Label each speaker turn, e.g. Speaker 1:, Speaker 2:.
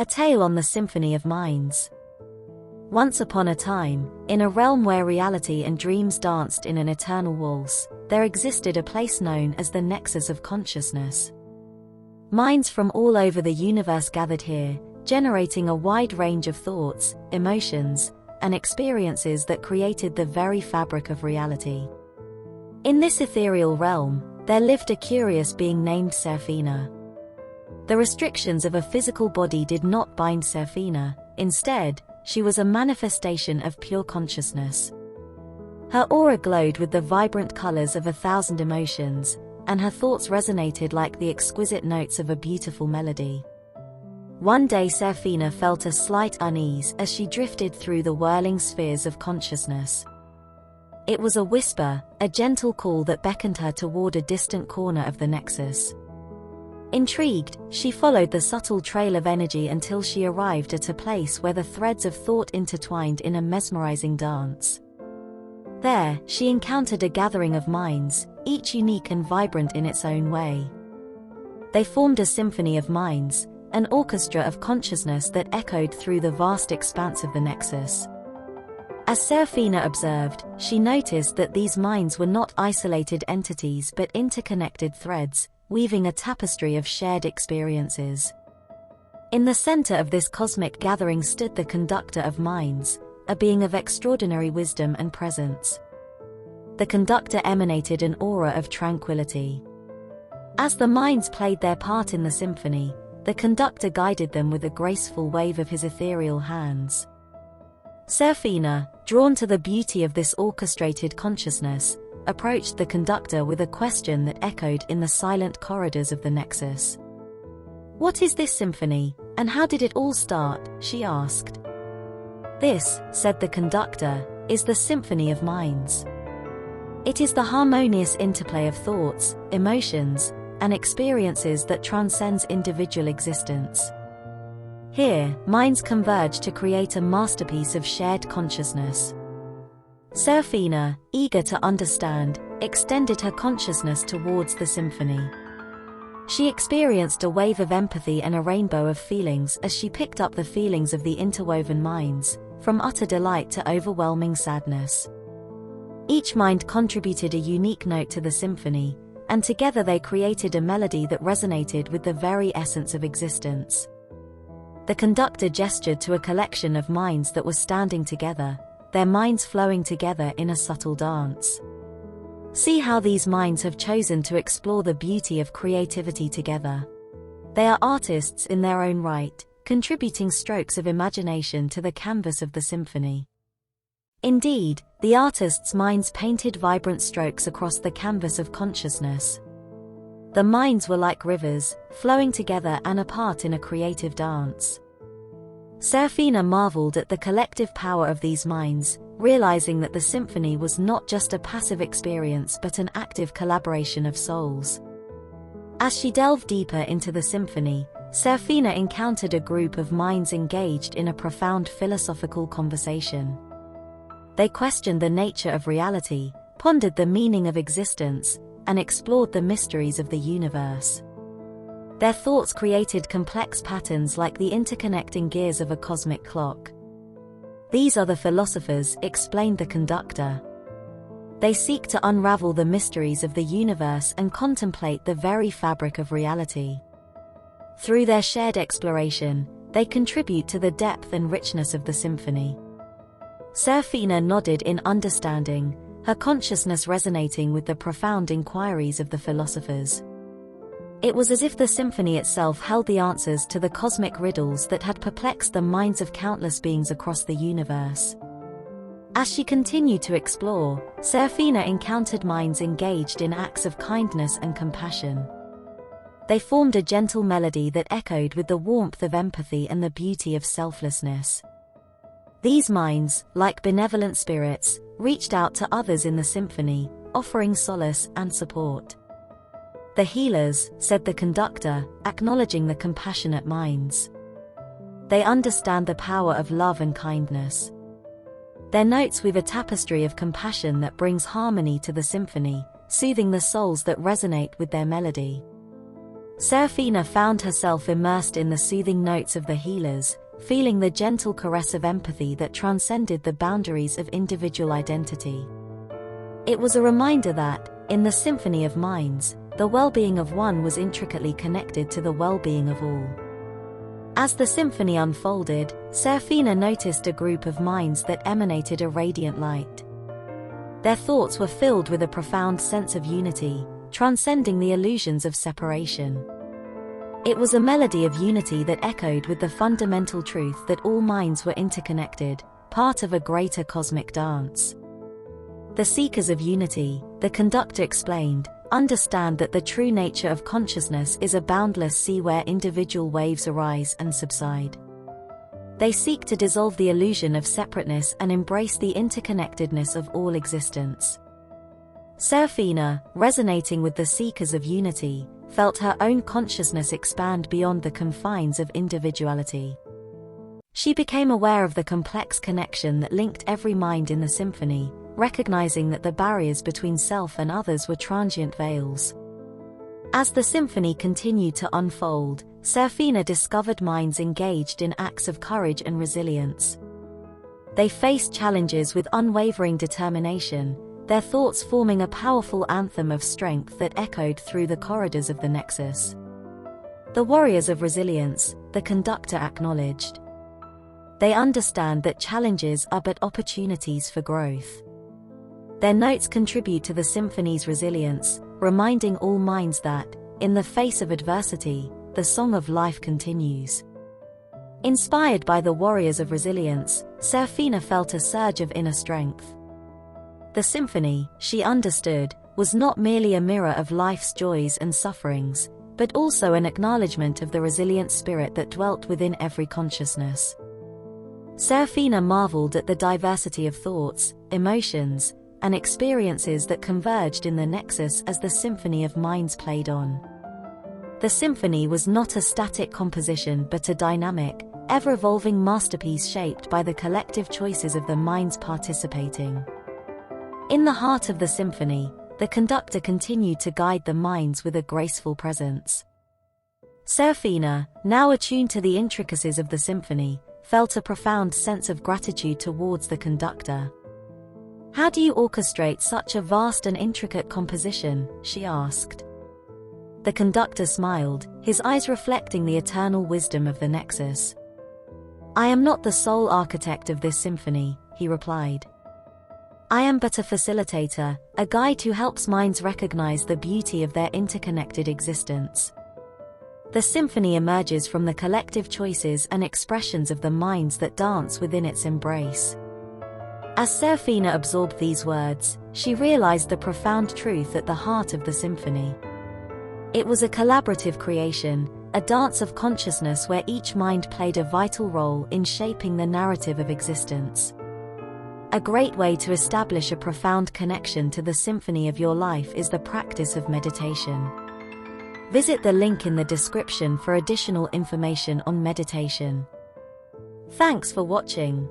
Speaker 1: A tale on the Symphony of Minds. Once upon a time, in a realm where reality and dreams danced in an eternal waltz, there existed a place known as the Nexus of Consciousness. Minds from all over the universe gathered here, generating a wide range of thoughts, emotions, and experiences that created the very fabric of reality. In this ethereal realm, there lived a curious being named Seraphina. The restrictions of a physical body did not bind Seraphina. Instead, she was a manifestation of pure consciousness. Her aura glowed with the vibrant colors of 1,000 emotions, and her thoughts resonated like the exquisite notes of a beautiful melody. One day Seraphina felt a slight unease as she drifted through the whirling spheres of consciousness. It was a whisper, a gentle call that beckoned her toward a distant corner of the nexus. Intrigued, she followed the subtle trail of energy until she arrived at a place where the threads of thought intertwined in a mesmerizing dance. There, she encountered a gathering of minds, each unique and vibrant in its own way. They formed a symphony of minds, an orchestra of consciousness that echoed through the vast expanse of the nexus. As Seraphina observed, she noticed that these minds were not isolated entities but interconnected threads, weaving a tapestry of shared experiences. In the center of this cosmic gathering stood the Conductor of Minds, a being of extraordinary wisdom and presence. The conductor emanated an aura of tranquility. As the minds played their part in the symphony, the conductor guided them with a graceful wave of his ethereal hands. Seraphina, drawn to the beauty of this orchestrated consciousness, approached the conductor with a question that echoed in the silent corridors of the nexus. "What is this symphony, and how did it all start?" she asked. "This," said the conductor, "is the Symphony of Minds. It is the harmonious interplay of thoughts, emotions, and experiences that transcends individual existence. Here, minds converge to create a masterpiece of shared consciousness." Seraphina, eager to understand, extended her consciousness towards the symphony. She experienced a wave of empathy and a rainbow of feelings as she picked up the feelings of the interwoven minds, from utter delight to overwhelming sadness. Each mind contributed a unique note to the symphony, and together they created a melody that resonated with the very essence of existence. The conductor gestured to a collection of minds that were standing together, their minds flowing together in a subtle dance. "See how these minds have chosen to explore the beauty of creativity together. They are artists in their own right, contributing strokes of imagination to the canvas of the symphony." Indeed, the artists' minds painted vibrant strokes across the canvas of consciousness. The minds were like rivers, flowing together and apart in a creative dance. Seraphina marveled at the collective power of these minds, realizing that the symphony was not just a passive experience but an active collaboration of souls. As she delved deeper into the symphony, Seraphina encountered a group of minds engaged in a profound philosophical conversation. They questioned the nature of reality, pondered the meaning of existence, and explored the mysteries of the universe. Their thoughts created complex patterns like the interconnecting gears of a cosmic clock. "These are the philosophers," explained the conductor. "They seek to unravel the mysteries of the universe and contemplate the very fabric of reality. Through their shared exploration, they contribute to the depth and richness of the symphony." Seraphina nodded in understanding, her consciousness resonating with the profound inquiries of the philosophers. It was as if the symphony itself held the answers to the cosmic riddles that had perplexed the minds of countless beings across the universe. As she continued to explore, Seraphina encountered minds engaged in acts of kindness and compassion. They formed a gentle melody that echoed with the warmth of empathy and the beauty of selflessness. These minds, like benevolent spirits, reached out to others in the symphony, offering solace and support. "The healers," said the conductor, acknowledging the compassionate minds. "They understand the power of love and kindness. Their notes weave a tapestry of compassion that brings harmony to the symphony, soothing the souls that resonate with their melody." Seraphina found herself immersed in the soothing notes of the healers, feeling the gentle caress of empathy that transcended the boundaries of individual identity. It was a reminder that, in the Symphony of Minds, the well-being of one was intricately connected to the well-being of all. As the symphony unfolded, Seraphina noticed a group of minds that emanated a radiant light. Their thoughts were filled with a profound sense of unity, transcending the illusions of separation. It was a melody of unity that echoed with the fundamental truth that all minds were interconnected, part of a greater cosmic dance. The seekers of unity, the conductor explained, understand that the true nature of consciousness is a boundless sea where individual waves arise and subside. They seek to dissolve the illusion of separateness and embrace the interconnectedness of all existence. Seraphina, resonating with the seekers of unity, felt her own consciousness expand beyond the confines of individuality. She became aware of the complex connection that linked every mind in the symphony, recognizing that the barriers between self and others were transient veils. As the symphony continued to unfold, Seraphina discovered minds engaged in acts of courage and resilience. They faced challenges with unwavering determination, their thoughts forming a powerful anthem of strength that echoed through the corridors of the Nexus. The warriors of resilience, the conductor acknowledged. They understand that challenges are but opportunities for growth. Their notes contribute to the symphony's resilience, reminding all minds that, in the face of adversity, the song of life continues. Inspired by the warriors of resilience, Seraphina felt a surge of inner strength. The symphony, she understood, was not merely a mirror of life's joys and sufferings, but also an acknowledgement of the resilient spirit that dwelt within every consciousness. Seraphina marveled at the diversity of thoughts, emotions, and experiences that converged in the Nexus as the Symphony of Minds played on. The symphony was not a static composition but a dynamic, ever-evolving masterpiece shaped by the collective choices of the minds participating. In the heart of the symphony, the conductor continued to guide the minds with a graceful presence. Seraphina, now attuned to the intricacies of the symphony, felt a profound sense of gratitude towards the conductor. "How do you orchestrate such a vast and intricate composition?" she asked. The conductor smiled, his eyes reflecting the eternal wisdom of the Nexus. "I am not the sole architect of this symphony," he replied. "I am but a facilitator, a guide who helps minds recognize the beauty of their interconnected existence." The symphony emerges from the collective choices and expressions of the minds that dance within its embrace. As Seraphina absorbed these words, she realized the profound truth at the heart of the symphony. It was a collaborative creation, a dance of consciousness where each mind played a vital role in shaping the narrative of existence. A great way to establish a profound connection to the symphony of your life is the practice of meditation. Visit the link in the description for additional information on meditation. Thanks for watching.